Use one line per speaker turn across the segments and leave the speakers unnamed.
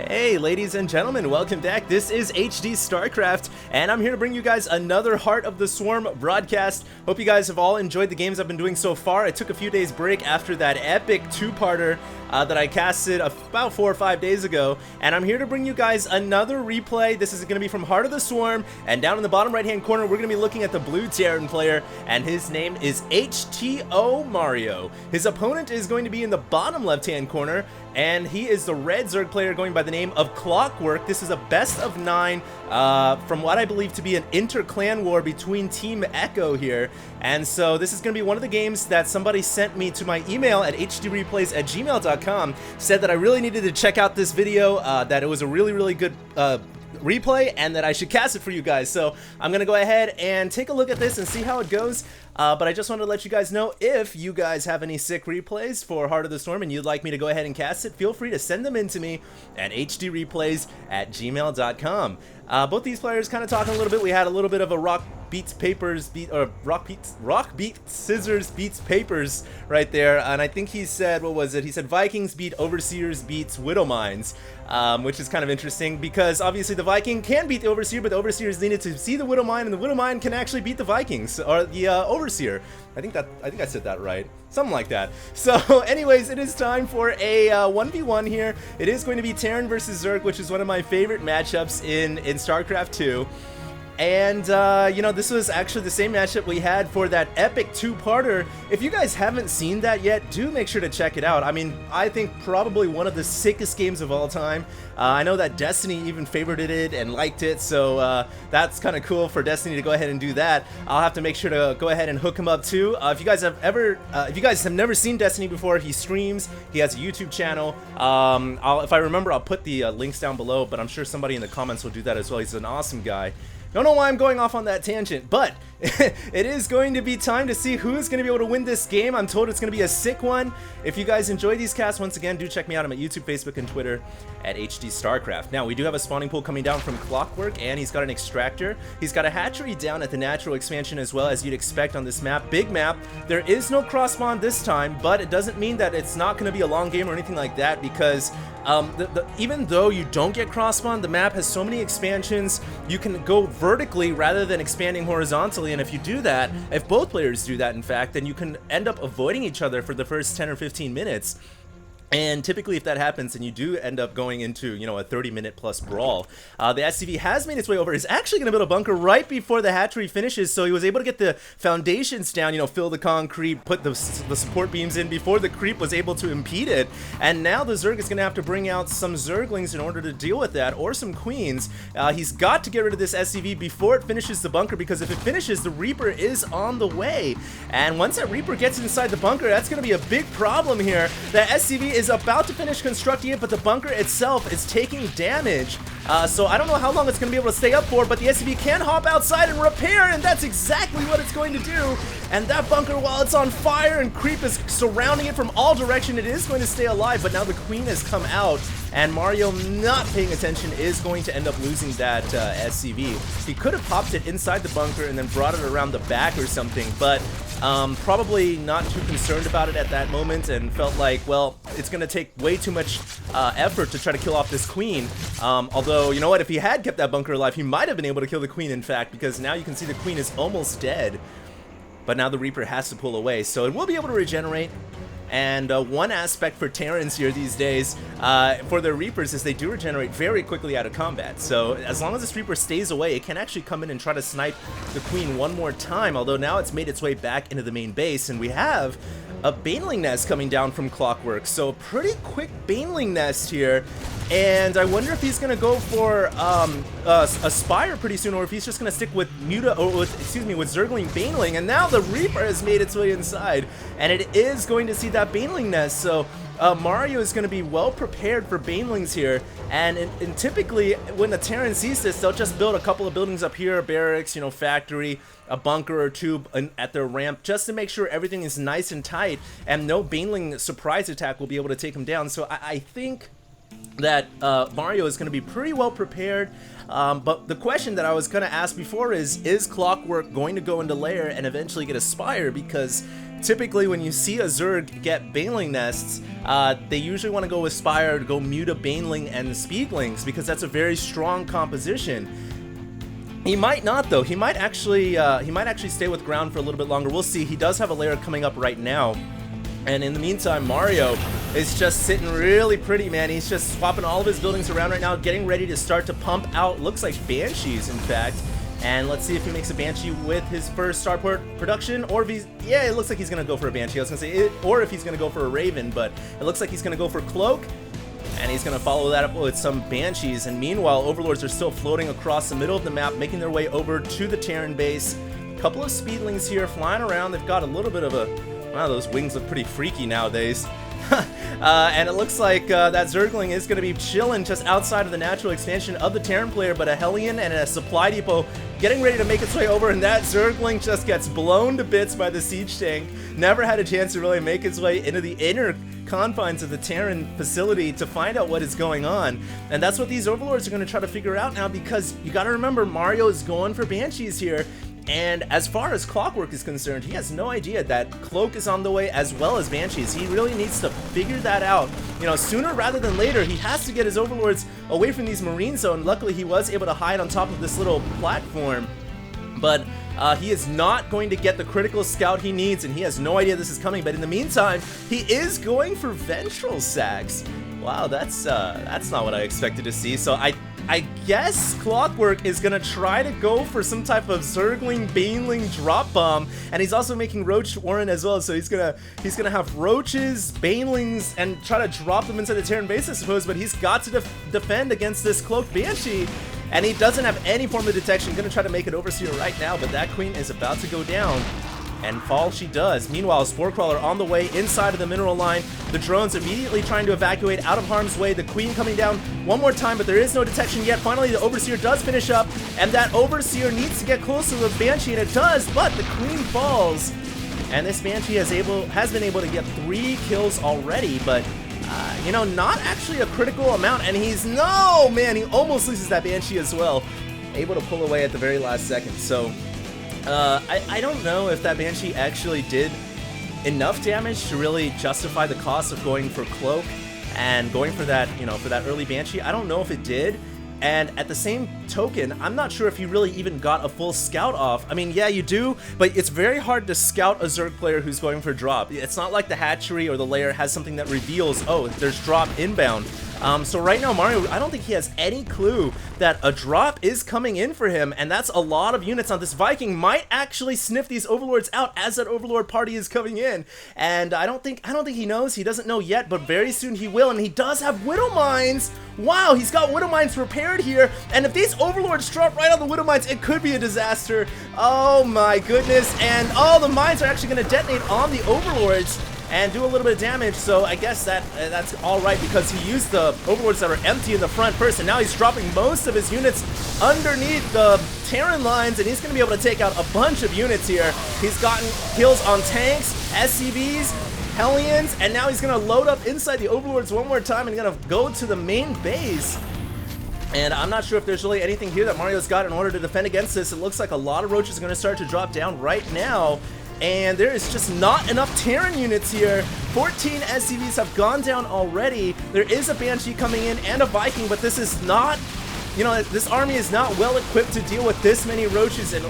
Hey ladies and gentlemen, welcome back. This is HD Starcraft, and I'm here to bring you guys another Heart of the Swarm broadcast. Hope you guys have all enjoyed the games I've been doing so far. I took a few days break after that epic two-parter that I casted about 4 or 5 days ago, and I'm here to bring you guys another replay. This is going to be from Heart of the Swarm, and down in the bottom right-hand corner, we're going to be looking at the blue Terran player, and his name is HTO.Mario. His opponent is going to be in the bottom left-hand corner, and he is the red Zerg player going by the name of ClockWork. This is a best of 9 from what I believe to be an inter-clan war between Team Echo here. And so this is going to be one of the games that somebody sent me to my email at HDreplays@gmail.com, said that I really needed to check out this video, that it was a really good replay, and that I should cast it for you guys. So I'm gonna go ahead and take a look at this and see how it goes. But I just wanted to let you guys know, if you guys have any sick replays for Heart of the Storm and you'd like me to go ahead and cast it, feel free to send them in to me at HDreplays@gmail.com. Both these players kind of talking a little bit. We had a little bit of a rock beats scissors beats papers right there, and I think he said, what was it? He said Vikings beat Overseers beats Widow Mines, which is kind of interesting because obviously the Viking can beat the Overseer, but the Overseers needed to see the Widow Mine, and the Widow Mine can actually beat the Vikings or the Overseer. I think I said that right. Something like that. So anyways, it is time for a 1v1 here. It is going to be Terran versus Zerg, which is one of my favorite matchups in StarCraft 2. And, you know, this was actually the same matchup we had for that epic two-parter. If you guys haven't seen that yet, do make sure to check it out. I mean, I think probably one of the sickest games of all time. I know that Destiny even favorited it and liked it, so that's kind of cool for Destiny to go ahead and do that. I'll have to make sure to go ahead and hook him up too. If you guys have never seen Destiny before, he streams. He has a YouTube channel. If I remember, I'll put the links down below, but I'm sure somebody in the comments will do that as well. He's an awesome guy. Don't know why I'm going off on that tangent, but it is going to be time to see who is going to be able to win this game. I'm told it's going to be a sick one. If you guys enjoy these casts, once again, do check me out. I'm at YouTube, Facebook, and Twitter at HD Starcraft. Now, we do have a spawning pool coming down from ClockWork, and he's got an extractor. He's got a hatchery down at the natural expansion as well, as you'd expect on this map. Big map. There is no cross spawn this time, but it doesn't mean that it's not going to be a long game or anything like that, because even though you don't get cross spawn, the map has so many expansions. You can go vertically rather than expanding horizontally, and if you do that, if both players do that in fact, then you can end up avoiding each other for the first 10 or 15 minutes. And typically, if that happens, then you do end up going into, you know, a 30-minute plus brawl. The SCV has made its way over. He's actually going to build a bunker right before the hatchery finishes, so he was able to get the foundations down, you know, fill the concrete, put the support beams in before the creep was able to impede it. And now the Zerg is going to have to bring out some Zerglings in order to deal with that, or some Queens. He's got to get rid of this SCV before it finishes the bunker, because if it finishes, the Reaper is on the way. And once that Reaper gets inside the bunker, that's going to be a big problem here. The SCV is about to finish constructing it, but the bunker itself is taking damage. So I don't know how long it's going to be able to stay up for, but the SCV can hop outside and repair, and that's exactly what it's going to do. And that bunker, while it's on fire and creep is surrounding it from all directions, it is going to stay alive, but now the Queen has come out, and Mario, not paying attention, is going to end up losing that SCV. He could have popped it inside the bunker and then brought it around the back or something, but probably not too concerned about it at that moment, and felt like, well, it's going to take way too much effort to try to kill off this Queen. Although, you know what, if he had kept that bunker alive, he might have been able to kill the Queen, in fact, because now you can see the Queen is almost dead. But now the Reaper has to pull away, so it will be able to regenerate. And one aspect for Terrans here these days, for their Reapers, is they do regenerate very quickly out of combat. So as long as this Reaper stays away, it can actually come in and try to snipe the Queen one more time, although now it's made its way back into the main base, and we have a Baneling Nest coming down from ClockWork. So a pretty quick Baneling Nest here, and I wonder if he's going to go for a Spire pretty soon, or if he's just going to stick with with Zergling Baneling. And now the Reaper has made its way inside, and it is going to see that Baneling Nest. So Mario is going to be well prepared for Banelings here, and typically when the Terran sees this, they'll just build a couple of buildings up here, a barracks, you know, factory, a bunker or two at their ramp, just to make sure everything is nice and tight, and no Baneling surprise attack will be able to take him down. So I think that Mario is going to be pretty well prepared. But the question that I was going to ask before is ClockWork going to go into lair and eventually get a Spire? Because typically when you see a Zerg get Baneling nests, they usually want to go with Spire to go mute a Baneling and Speedlings, because that's a very strong composition. He might not, though. He might actually stay with ground for a little bit longer. We'll see. He does have a lair coming up right now. And in the meantime, Mario is just sitting really pretty, man. He's just swapping all of his buildings around right now, getting ready to start to pump out, looks like Banshees, in fact. And let's see if he makes a Banshee with his first starport production, or if he's, yeah, it looks like he's going to go for a Banshee. I was going to say, or if he's going to go for a Raven, but it looks like he's going to go for Cloak. And he's going to follow that up with some Banshees. And meanwhile, Overlords are still floating across the middle of the map, making their way over to the Terran base. A couple of Speedlings here flying around. They've got a little bit of a... Wow, those wings look pretty freaky nowadays. And it looks like that Zergling is going to be chilling just outside of the natural expansion of the Terran player, but a Hellion and a supply depot getting ready to make its way over, and that Zergling just gets blown to bits by the siege tank. Never had a chance to really make its way into the inner confines of the Terran facility to find out what is going on. And that's what these Overlords are going to try to figure out now, because you got to remember, Mario is going for Banshees here. And as far as ClockWork is concerned, he has no idea that Cloak is on the way as well as Banshees. He really needs to figure that out. You know, sooner rather than later, he has to get his Overlords away from these Marine Zone. Luckily, he was able to hide on top of this little platform. But he is not going to get the critical scout he needs, and he has no idea this is coming. But in the meantime, he is going for Ventral Sacks. Wow, that's not what I expected to see. So I guess ClockWork is going to try to go for some type of Zergling Baneling drop bomb, and he's also making Roach Warren as well, so he's gonna have Roaches, Banelings, and try to drop them into the Terran base, I suppose, but he's got to defend against this Cloaked Banshee, and he doesn't have any form of detection. Gonna try to make it Overseer right now, but that Queen is about to go down. And fall she does. Meanwhile, Spore Crawler on the way inside of the mineral line. The drones immediately trying to evacuate out of harm's way. The Queen coming down one more time, but there is no detection yet. Finally, the Overseer does finish up, and that Overseer needs to get closer to the Banshee, and it does, but the Queen falls. And this Banshee has been able to get 3 kills already, but you know, not actually a critical amount. And no, man, he almost loses that Banshee as well. Able to pull away at the very last second. So I don't know if that Banshee actually did enough damage to really justify the cost of going for Cloak and going for that, you know, for that early Banshee. I don't know if it did. And at the same token, I'm not sure if you really even got a full scout off. I mean, yeah, you do, but it's very hard to scout a Zerg player who's going for drop. It's not like the hatchery or the lair has something that reveals, oh, there's drop inbound. So right now, Mario, I don't think he has any clue that a drop is coming in for him, and that's a lot of units. Now, this Viking might actually sniff these Overlords out as that Overlord party is coming in, and I don't think he knows. He doesn't know yet, but very soon he will, and he does have Widow Mines. Wow, he's got Widow Mines prepared here, and if these Overlords drop right on the Widow Mines, it could be a disaster. Oh my goodness, and all the mines are actually going to detonate on the Overlords and do a little bit of damage, so I guess that's alright, because he used the Overlords that are empty in the front first, and now he's dropping most of his units underneath the Terran lines, and he's going to be able to take out a bunch of units here. He's gotten kills on tanks, SCVs, Hellions, and now he's going to load up inside the Overlords one more time and going to go to the main base. And I'm not sure if there's really anything here that Mario's got in order to defend against this. It looks like a lot of Roaches are going to start to drop down right now. And there is just not enough Terran units here. 14 SCVs have gone down already. There is a Banshee coming in and a Viking, but this is not, you know, this army is not well equipped to deal with this many Roaches and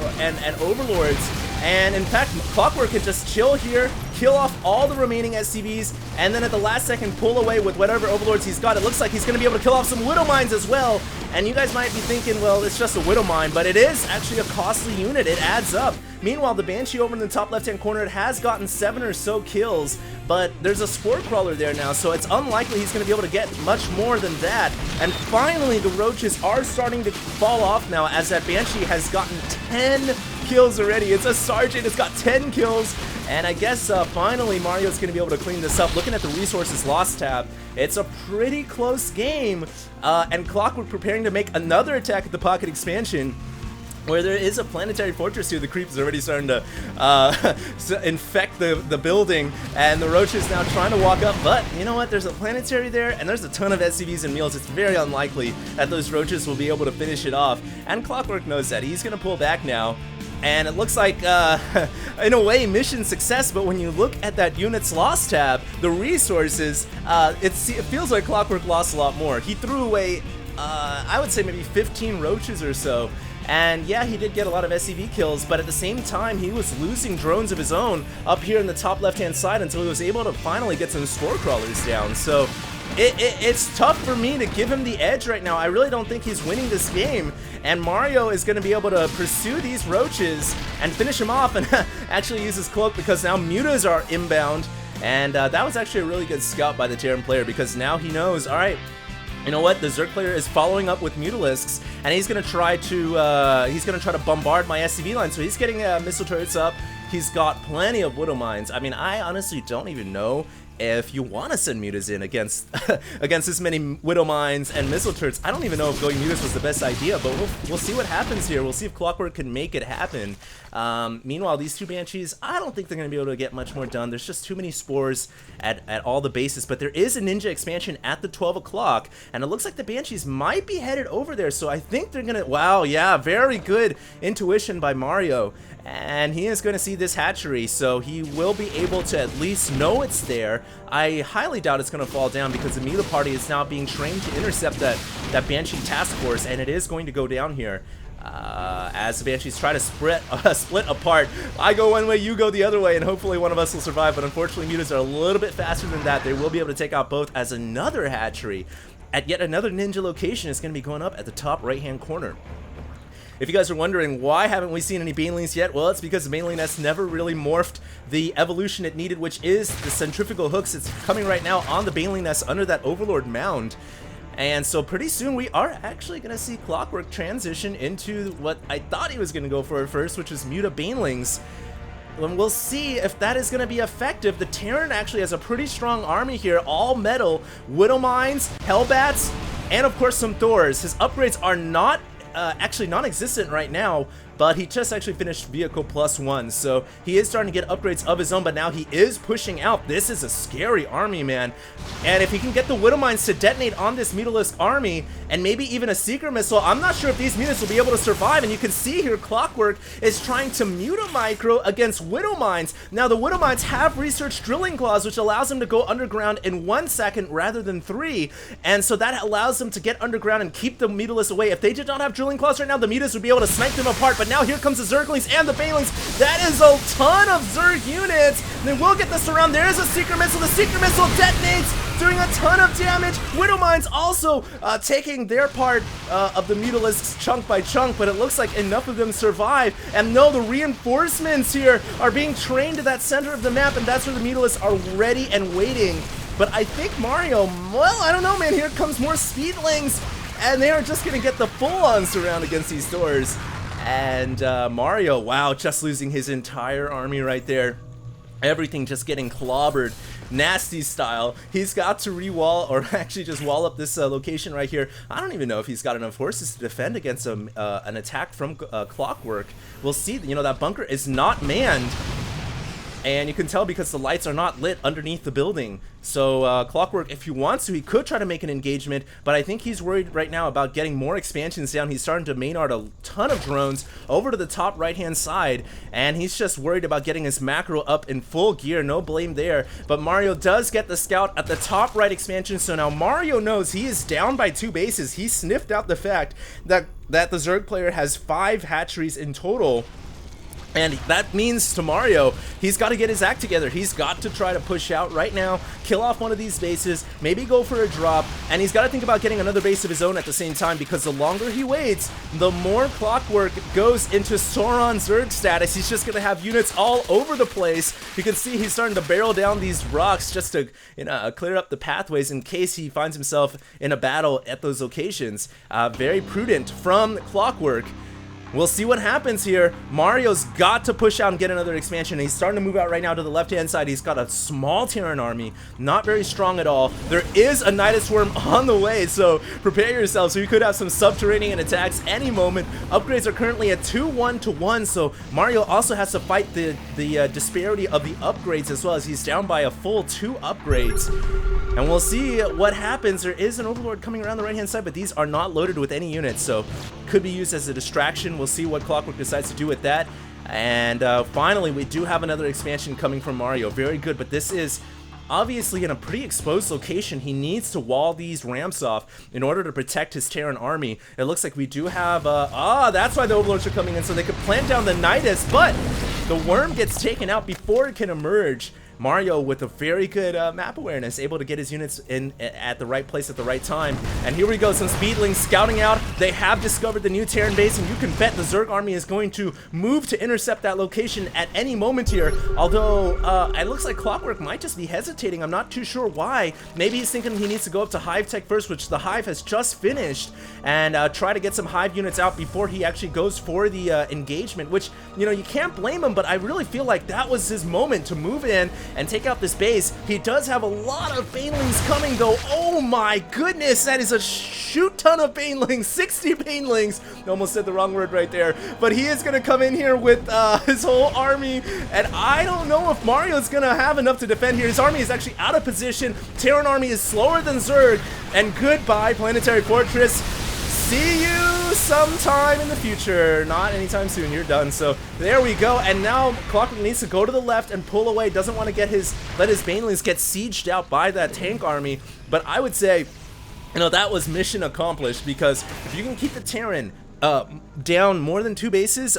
Overlords. And in fact, ClockWork can just chill here, kill off all the remaining SCVs, and then at the last second pull away with whatever Overlords he's got. It looks like he's going to be able to kill off some Widow Mines as well. And you guys might be thinking, well, it's just a Widow Mine, but it is actually a costly unit. It adds up. Meanwhile, the Banshee over in the top left-hand corner, it has gotten 7 or so kills, but there's a Spore Crawler there now, so it's unlikely he's going to be able to get much more than that. And finally, the Roaches are starting to fall off now, as that Banshee has gotten 10 kills already. It's a Sergeant, it's got 10 kills, and I guess finally Mario's going to be able to clean this up. Looking at the resources lost tab, it's a pretty close game, and ClockWork preparing to make another attack at the pocket expansion. where there is a planetary fortress here. The creep is already starting to infect the building, and the roach is now trying to walk up, but you know what, there's a planetary there, and there's a ton of SCVs and meals. It's very unlikely that those roaches will be able to finish it off, and ClockWork knows that. He's going to pull back now, and it looks like, in a way, mission success, but when you look at that units lost tab, the resources, it feels like ClockWork lost a lot more. He threw away, I would say maybe 15 roaches or so. And yeah, he did get a lot of SCV kills, but at the same time, he was losing drones of his own up here in the top left-hand side until he was able to finally get some store crawlers down. So it's tough for me to give him the edge right now. I really don't think he's winning this game, and Mario is going to be able to pursue these roaches and finish him off and actually use his cloak, because now mutas are inbound, and that was actually a really good scout by the Terran player, because now he knows, all right, you know what? The Zerg player is following up with Mutalisks, and he's gonna try to bombard my SCV line. So he's getting missile turrets up. He's got plenty of Widow Mines. I mean, I honestly don't even know if you want to send mutas in against against this many Widow Mines and missile turrets. I don't even know if going mutas was the best idea, but we'll see what happens here. We'll see if ClockWork can make it happen. Meanwhile, these two Banshees, I don't think they're going to be able to get much more done. There's just too many spores at all the bases, but there is a Ninja expansion at the 12 o'clock, and it looks like the Banshees might be headed over there, so I think they're going to... Wow, yeah, very good intuition by Mario. And he is going to see this hatchery, so he will be able to at least know it's there. I highly doubt it's going to fall down, because the Mila party is now being trained to intercept that Banshee task force, and it is going to go down here. As the Banshees try to split apart. I go one way, you go the other way, and hopefully one of us will survive, but unfortunately mutas are a little bit faster than that. They will be able to take out both, as another hatchery at yet another ninja location is going to be going up at the top right-hand corner. If you guys are wondering why haven't we seen any banelings yet, well, it's because the baneling nest never really morphed the evolution it needed, which is the centrifugal hooks. It's coming right now on the baneling nest under that Overlord mound. And so pretty soon we are actually going to see ClockWork transition into what I thought he was going to go for at first, which is Muta Banelings. And we'll see if that is going to be effective. The Terran actually has a pretty strong army here, all metal, Widow Mines, Hellbats, and of course some Thors. His upgrades are not actually non-existent right now, but he just actually finished Vehicle +1, so he is starting to get upgrades of his own, but now he is pushing out. This is a scary army, man, and if he can get the Widow Mines to detonate on this Mutalisk army, and maybe even a Seeker Missile, I'm not sure if these mutas will be able to survive, and you can see here ClockWork is trying to Muta Micro against Widow Mines. Now, the Widow Mines have research Drilling Claws, which allows them to go underground in 1 second rather than 3, and so that allows them to get underground and keep the Mutalisks away. If they did not have Drilling Claws right now, the mutas would be able to snipe them apart, but now here comes the Zerglings and the Banelings. That is a ton of Zerg units. They will get this around. There is a Seeker Missile. The Seeker Missile detonates, doing a ton of damage. Widow Mines also taking their part of the Mutalisks chunk by chunk, but it looks like enough of them survive. And no, the reinforcements here are being trained to that center of the map, and that's where the Mutalisks are ready and waiting. But I think Mario, well, I don't know, man. Here comes more Speedlings, and they are just going to get the full-on surround against these doors. And Mario, wow, just losing his entire army right there. Everything just getting clobbered, nasty style. He's got to re-wall, or actually just wall up this location right here. I don't even know if he's got enough horses to defend against an attack from ClockWork. We'll see. You know, that bunker is not manned. And you can tell because the lights are not lit underneath the building. So ClockWork, if he wants to, he could try to make an engagement, but I think he's worried right now about getting more expansions down. He's starting to Maynard a ton of drones over to the top right-hand side, and he's just worried about getting his macro up in full gear. No blame there, but Mario does get the scout at the top right expansion, so now Mario knows he is down by 2 bases. He sniffed out the fact that the Zerg player has 5 hatcheries in total. And that means to Mario, he's got to get his act together. He's got to try to push out right now, kill off one of these bases, maybe go for a drop, and he's got to think about getting another base of his own at the same time, because the longer he waits, the more ClockWork goes into Sauron Zerg status. He's just going to have units all over the place. You can see he's starting to barrel down these rocks just to clear up the pathways in case he finds himself in a battle at those locations. Very prudent from ClockWork. We'll see what happens here. Mario's got to push out and get another expansion. He's starting to move out right now to the left-hand side. He's got a small Terran army, not very strong at all. There is a Nidus Worm on the way, so prepare yourselves. So you could have some subterranean attacks any moment. Upgrades are currently at 2-1-1, so Mario also has to fight the disparity of the upgrades as well, as he's down by a full 2 upgrades. And we'll see what happens. There is an Overlord coming around the right-hand side, but these are not loaded with any units, so could be used as a distraction. We'll see what ClockWork decides to do with that. And finally, we do have another expansion coming from Mario. Very good, but this is obviously in a pretty exposed location. He needs to wall these ramps off in order to protect his Terran army. It looks like we do have, that's why the Overlords are coming in, so they could plant down the Nidus, but the worm gets taken out before it can emerge. Mario with a very good map awareness, able to get his units in at the right place at the right time. And here we go, some Speedlings scouting out. They have discovered the new Terran base, and you can bet the Zerg army is going to move to intercept that location at any moment here. Although, it looks like ClockWork might just be hesitating. I'm not too sure why. Maybe he's thinking he needs to go up to Hive Tech first, which the Hive has just finished, and try to get some Hive units out before he actually goes for the engagement, which, you know, you can't blame him, but I really feel like that was his moment to move in and take out this base. He does have a lot of Banelings coming though. Oh my goodness, that is a shoot ton of Banelings, 60 Banelings. Almost said the wrong word right there, but he is gonna come in here with his whole army, and I don't know if Mario's gonna have enough to defend here. His army is actually out of position. Terran army is slower than Zerg, and goodbye Planetary Fortress. See you sometime in the future. Not anytime soon. You're done. So there we go. And now ClockWork needs to go to the left and pull away. Doesn't want to let his Banelings get sieged out by that tank army. But I would say, you know, that was mission accomplished, because if you can keep the Terran down more than 2 bases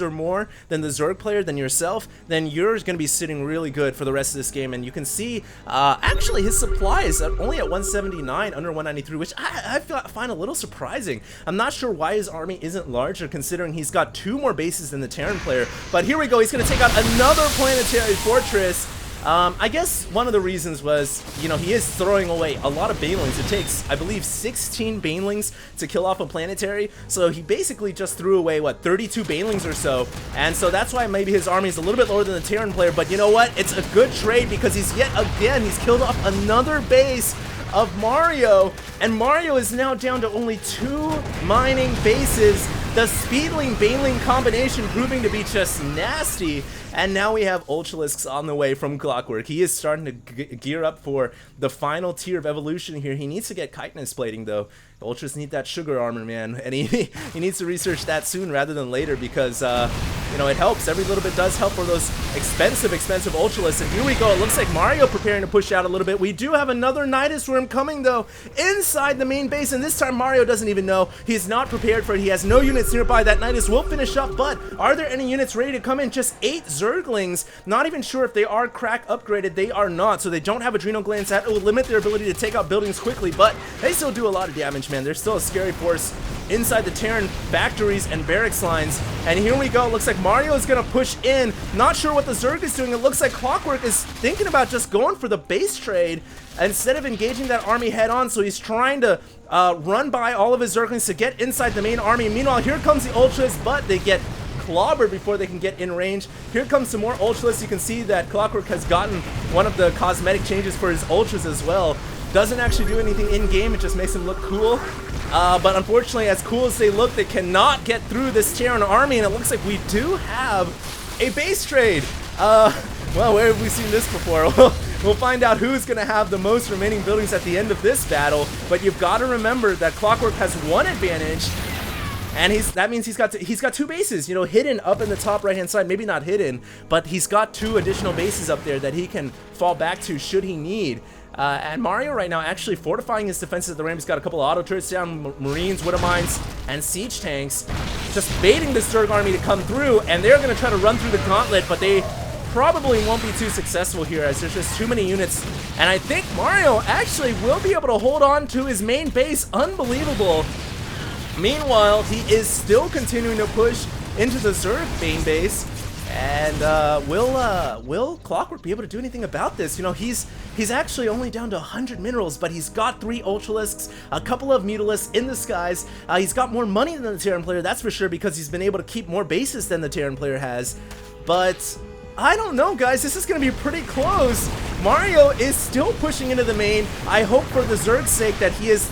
or more than the Zerg player, than yourself, then you're going to be sitting really good for the rest of this game. And you can see, actually, his supply is only at 179, under 193, which I find a little surprising. I'm not sure why his army isn't larger, considering he's got 2 more bases than the Terran player. But here we go, he's going to take out another Planetary Fortress. I guess one of the reasons was, you know, he is throwing away a lot of Banelings. It takes, I believe, 16 Banelings to kill off a planetary, so he basically just threw away, what, 32 Banelings or so, and so that's why maybe his army is a little bit lower than the Terran player. But you know what? It's a good trade, because he's he's killed off another base of Mario, and Mario is now down to only 2 mining bases. The Speedling Baneling combination proving to be just nasty. And now we have Ultralisks on the way from ClockWork. He is starting to gear up for the final tier of evolution here. He needs to get chitinous plating though. The Ultras need that sugar armor, man, and he needs to research that soon rather than later, because you know, it helps. Every little bit does help for those expensive Ultralisks. And here we go. It looks like Mario preparing to push out a little bit. We do have another Nidus Worm coming though inside the main base, and this time Mario doesn't even know. He's not prepared for it. He has no units nearby. That Nidus will finish up, but are there any units ready to come in? Just 8 Zerglings. Not even sure if they are crack upgraded. They are not, so they don't have adrenal glands. That will limit their ability to take out buildings quickly, but they still do a lot of damage, man. They're still a scary force inside the Terran factories and barracks lines. And here we go. It looks like Mario is going to push in. Not sure what the Zerg is doing. It looks like ClockWork is thinking about just going for the base trade instead of engaging that army head on. So he's trying to run by all of his Zerglings to get inside the main army. Meanwhile, here comes the Ultras, but they get clobbered before they can get in range. Here comes some more Ultras. You can see that ClockWork has gotten one of the cosmetic changes for his Ultras as well. Doesn't actually do anything in-game, it just makes them look cool. But unfortunately, as cool as they look, they cannot get through this Terran army, and it looks like we do have a base trade. Well, where have we seen this before? We'll find out who's going to have the most remaining buildings at the end of this battle, but you've got to remember that ClockWork has 1 advantage, and that means he's got 2 bases, you know, hidden up in the top right-hand side. Maybe not hidden, but he's got 2 additional bases up there that he can fall back to should he need. And Mario right now actually fortifying his defenses at the ramp. He's got a couple of auto turrets down, Marines, Widow Mines, and siege tanks, just baiting the Zerg army to come through, and they're going to try to run through the gauntlet, but they probably won't be too successful here, as there's just too many units. And I think Mario actually will be able to hold on to his main base. Unbelievable. Meanwhile, he is still continuing to push into the Zerg main base, And will ClockWork be able to do anything about this? You know, he's actually only down to 100 minerals, but he's got 3 Ultralisks, a couple of Mutalisks in the skies. He's got more money than the Terran player, that's for sure, because he's been able to keep more bases than the Terran player has. But I don't know, guys. This is going to be pretty close. Mario is still pushing into the main. I hope for the Zerg's sake that he is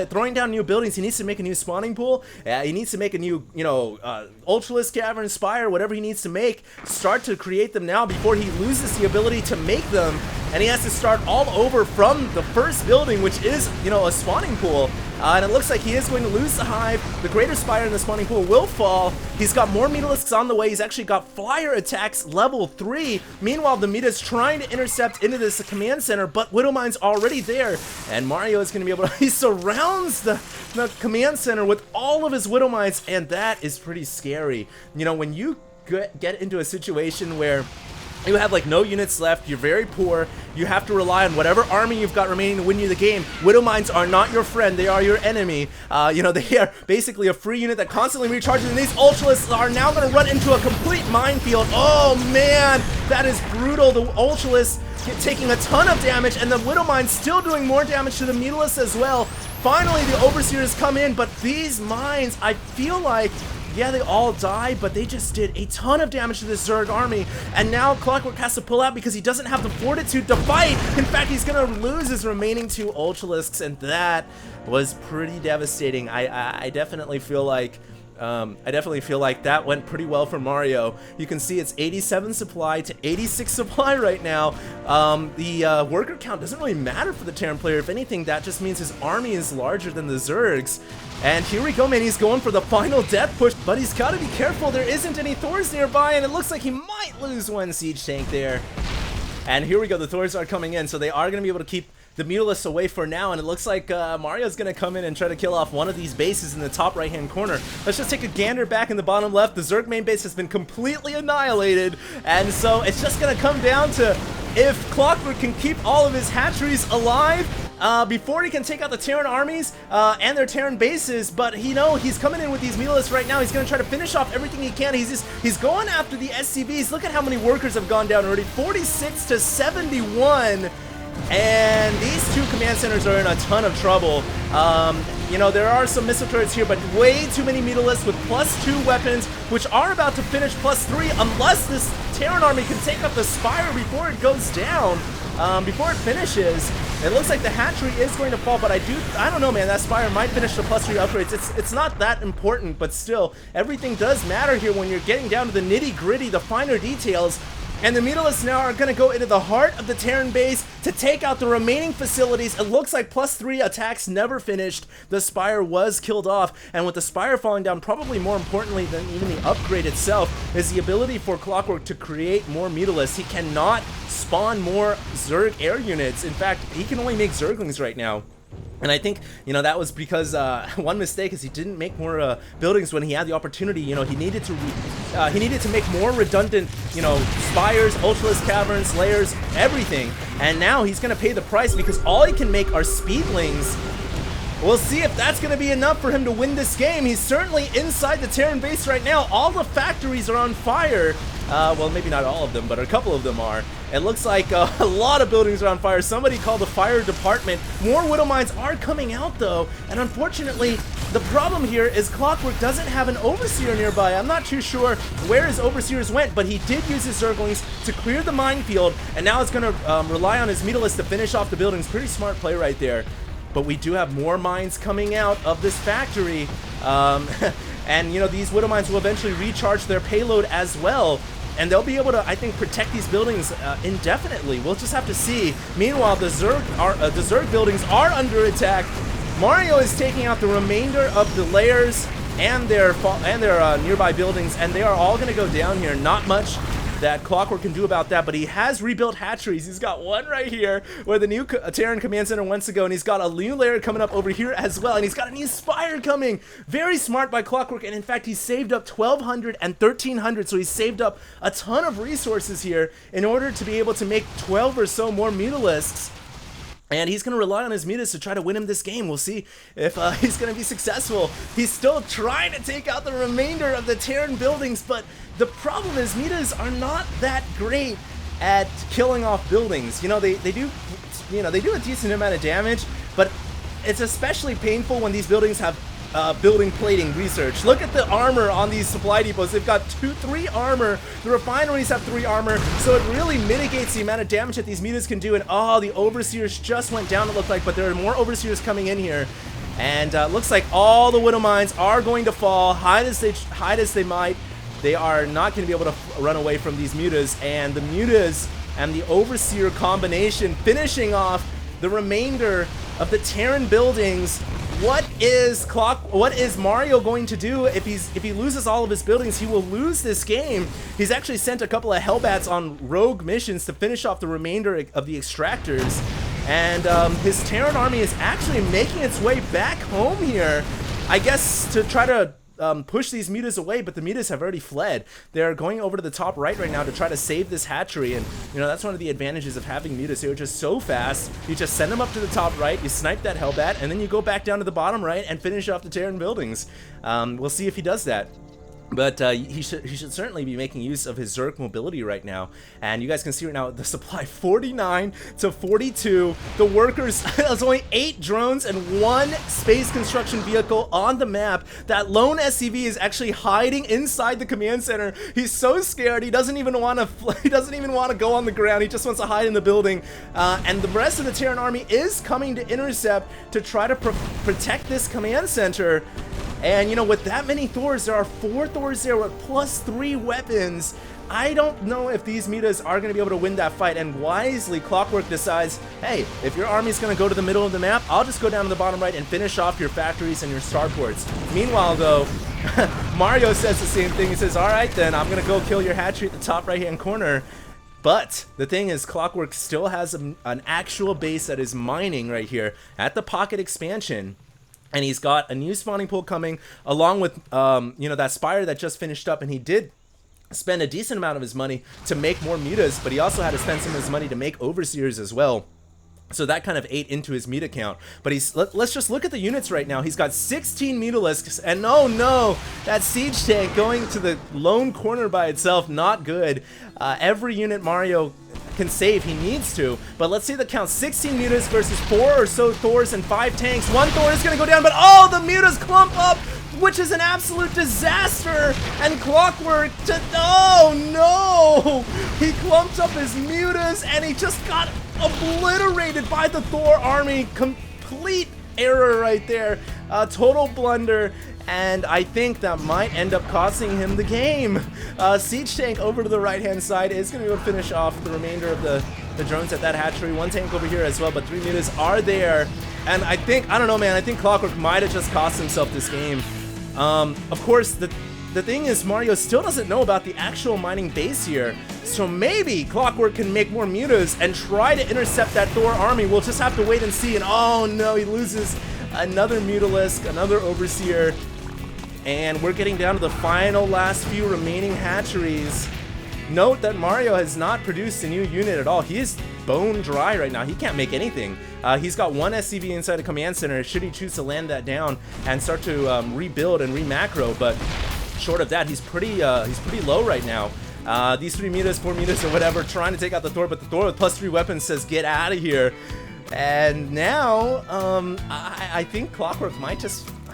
throwing down new buildings. He needs to make a new spawning pool. He needs to make a new, Ultralisk Cavern, Spire, whatever he needs to make. Start to create them now before he loses the ability to make them. And he has to start all over from the first building, which is, a spawning pool. And it looks like he is going to lose the hive. The greater spire in the spawning pool will fall. He's got more Mutalisks on the way. He's actually got flyer attacks level 3. Meanwhile, the Meta's trying to intercept into this command center, but Widowmine's already there. And Mario is going to be able to... He surrounds the command center with all of his Widowmines, and that is pretty scary. When you get into a situation where you have like no units left, you're very poor, you have to rely on whatever army you've got remaining to win you the game. Widowmines are not your friend, they are your enemy. They are basically a free unit that constantly recharges, and these Ultralisks are now going to run into a complete minefield. Oh man, that is brutal. The Ultralisks taking a ton of damage, and the Widowmines still doing more damage to the Mutalisks as well. Finally, the Overseers come in, but these mines, I feel like, yeah, they all died, but they just did a ton of damage to this Zerg army. And now ClockWork has to pull out because he doesn't have the fortitude to fight. In fact, he's going to lose his remaining 2 Ultralisks, and that was pretty devastating. I definitely feel like... that went pretty well for Mario. You can see it's 87 supply to 86 supply right now. The worker count doesn't really matter for the Terran player. If anything, that just means his army is larger than the Zerg's. And here we go, man. He's going for the final death push, but he's got to be careful. There isn't any Thors nearby, and it looks like he might lose 1 siege tank there. And here we go. The Thors are coming in, so they are going to be able to keep the Mutalisks away for now, and it looks like Mario's going to come in and try to kill off one of these bases in the top right-hand corner. Let's just take a gander back in the bottom left. The Zerg main base has been completely annihilated, and so it's just going to come down to if ClockWork can keep all of his hatcheries alive before he can take out the Terran armies and their Terran bases. But he's coming in with these Mutalisks right now. He's going to try to finish off everything he can. He's going after the SCVs. Look at how many workers have gone down already. 46 to 71. And these 2 command centers are in a ton of trouble. There are some missile turrets here, but way too many Mutalisks with +2 weapons, which are about to finish +3, unless this Terran army can take up the Spire before it goes down, before it finishes. It looks like the hatchery is going to fall, but I don't know, man, that Spire might finish the +3 upgrades. It's not that important, but still, everything does matter here when you're getting down to the nitty-gritty, the finer details. And the Mutalisks now are going to go into the heart of the Terran base to take out the remaining facilities. It looks like +3 attacks never finished. The Spire was killed off. And with the Spire falling down, probably more importantly than even the upgrade itself, is the ability for ClockWork to create more Mutalisks. He cannot spawn more Zerg air units. In fact, he can only make Zerglings right now. And I think, that was because one mistake is he didn't make more buildings when he had the opportunity. He needed to make more redundant, spires, Ultralisk caverns, layers, everything. And now he's going to pay the price because all he can make are speedlings. We'll see if that's going to be enough for him to win this game. He's certainly inside the Terran base right now. All the factories are on fire. Well, maybe not all of them, but a couple of them are. It looks like a lot of buildings are on fire. Somebody called the fire department. More Widowmines are coming out, though. And unfortunately, the problem here is ClockWork doesn't have an Overseer nearby. I'm not too sure where his Overseers went, but he did use his Zerglings to clear the minefield. And now it's going to rely on his Mutalisks to finish off the buildings. Pretty smart play right there. But we do have more mines coming out of this factory. And, these Widowmines will eventually recharge their payload as well. And they'll be able to, I think, protect these buildings indefinitely. We'll just have to see. Meanwhile, the Zerg buildings are under attack. Mario is taking out the remainder of the layers and their nearby buildings, and they are all going to go down here. Not much that ClockWork can do about that, but he has rebuilt hatcheries. He's got one right here where the new Terran Command Center wants to go, and he's got a new layer coming up over here as well, and he's got a new Spire coming. Very smart by ClockWork, and in fact, he saved up 1,200 and 1,300, so he saved up a ton of resources here in order to be able to make 12 or so more Mutalisks. And he's going to rely on his mutas to try to win him this game. We'll see if he's going to be successful. He's still trying to take out the remainder of the Terran buildings, but the problem is mutas are not that great at killing off buildings. You know, they do a decent amount of damage, but it's especially painful when these buildings have building plating research. Look at the armor on these supply depots. They've got 3 armor. The refineries have 3 armor, so it really mitigates the amount of damage that these mutas can do. And oh, the overseers just went down, it looked like, but there are more overseers coming in here. And looks like all the widow mines are going to fall. Hide as they might, they are not going to be able to run away from these mutas. And the mutas and the overseer combination finishing off the remainder of the Terran buildings. What is Mario going to do if he loses all of his buildings? He will lose this game. He's actually sent a couple of Hellbats on rogue missions to finish off the remainder of the extractors, and his Terran army is actually making its way back home here, I guess, to try to push these mutas away, but the mutas have already fled. They're going over to the top right now to try to save this hatchery, and you know, that's one of the advantages of having mutas. They're just so fast. You just send them up to the top right, you snipe that Hellbat, and then you go back down to the bottom right and finish off the Terran buildings. We'll see if he does that. But he should certainly be making use of his Zerg mobility right now. And you guys can see right now the supply 49 to 42. The workers, there's only 8 drones and 1 space construction vehicle on the map. That lone SCV is actually hiding inside the command center. He's so scared. He doesn't even want to go on the ground. He just wants to hide in the building. And the rest of the Terran army is coming to intercept to try to protect this command center. And you know, with that many Thors, there are 4 Thors there with +3 weapons. I don't know if these mutas are going to be able to win that fight, and wisely ClockWork decides, hey, if your army's going to go to the middle of the map, I'll just go down to the bottom right and finish off your factories and your starports. Meanwhile though, Mario says the same thing. He says, alright then, I'm going to go kill your hatchery at the top right hand corner. But the thing is, ClockWork still has an actual base that is mining right here at the pocket expansion. And he's got a new spawning pool coming, along with, you know, that spire that just finished up. And he did spend a decent amount of his money to make more mutas, but he also had to spend some of his money to make overseers as well. So that kind of ate into his meta count. But let's just look at the units right now. He's got 16 mutalisks, and oh no, that siege tank going to the lone corner by itself, not good. Every unit Mario can save, he needs to. But let's see the count: 16 mutas versus 4 or so Thors and 5 tanks. 1 Thor is gonna go down, but oh, the mutas clump up, which is an absolute disaster. And ClockWork oh no, he clumped up his mutas and he just got obliterated by the Thor army. Complete error right there, total blunder. And I think that might end up costing him the game. Siege tank over to the right-hand side is going to be able to finish off the remainder of the drones at that hatchery. 1 tank over here as well, but 3 mutas are there. And I don't know, man, I think ClockWork might have just cost himself this game. Of course, the thing is, Mario still doesn't know about the actual mining base here. So maybe ClockWork can make more mutas and try to intercept that Thor army. We'll just have to wait and see. And oh no, he loses another mutalisk, another overseer. And we're getting down to the final last few remaining hatcheries. Note that Mario has not produced a new unit at all. He is bone dry right now. He can't make anything. He's got 1 SCV inside a command center, should he choose to land that down and start to rebuild and remacro. But short of that, he's pretty low right now. These 3 mutas, 4 mutas, or whatever, trying to take out the Thor, but the Thor with +3 weapons says, get out of here. And now, I think ClockWork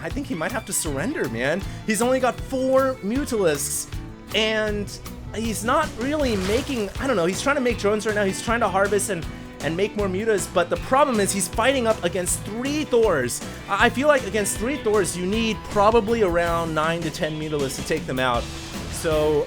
I think he might have to surrender, man. He's only got 4 mutalisks, and he's not really making, I don't know, he's trying to make drones right now. He's trying to harvest and make more mutas, but the problem is he's fighting up against 3 Thors. I feel like against 3 Thors, you need probably around 9 to 10 mutalisks to take them out. So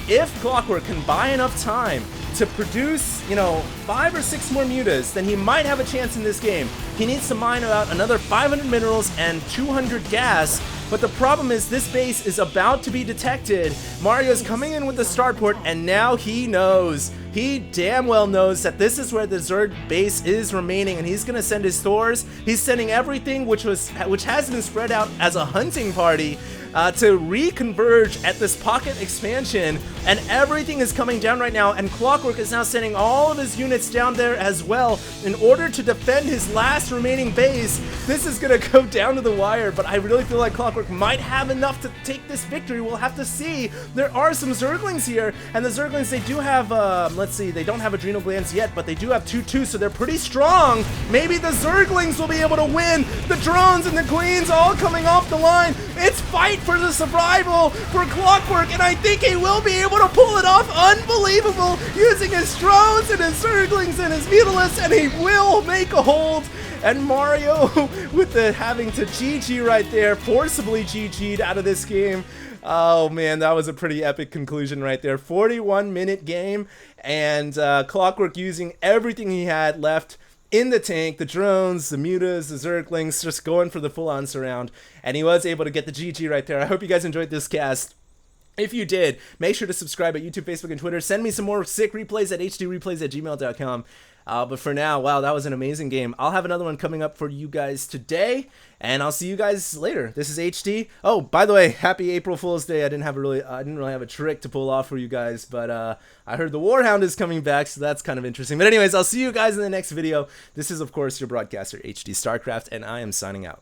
if ClockWork can buy enough time to produce, you know, 5 or 6 more mutas, then he might have a chance in this game. He needs to mine out another 500 minerals and 200 gas, but the problem is this base is about to be detected. Mario's coming in with the starport, and now he knows. He damn well knows that this is where the Zerg base is remaining, and he's gonna send his Thors. He's sending everything which has been spread out as a hunting party. to reconverge at this pocket expansion, and everything is coming down right now, and ClockWork is now sending all of his units down there as well in order to defend his last remaining base. This is gonna go down to the wire, but I really feel like ClockWork might have enough to take this victory. We'll have to see. There are some Zerglings here, and the Zerglings, they do have, let's see, they don't have adrenal glands yet, but they do have 2/2, so they're pretty strong. Maybe the Zerglings will be able to win. The drones and the queens all coming off the line. It's fight for the survival for ClockWork, and I think he will be able to pull it off. Unbelievable, using his drones and his Zerglings and his Mutalisks, and he will make a hold. And Mario with the having to GG right there, forcibly GG'd out of this game. Oh man, that was a pretty epic conclusion right there. 41-minute game, and ClockWork using everything he had left in the tank, the drones, the mutas, the Zerglings, just going for the full-on surround, and he was able to get the GG right there. I hope you guys enjoyed this cast. If you did, make sure to subscribe at YouTube, Facebook, and Twitter. Send me some more sick replays at HDreplays@gmail.com. But for now, wow, that was an amazing game. I'll have another one coming up for you guys today, and I'll see you guys later. This is HD. Oh, by the way, happy April Fool's Day. I didn't really have a trick to pull off for you guys, but I heard the Warhound is coming back, so that's kind of interesting. But anyways, I'll see you guys in the next video. This is, of course, your broadcaster, HD Starcraft, and I am signing out.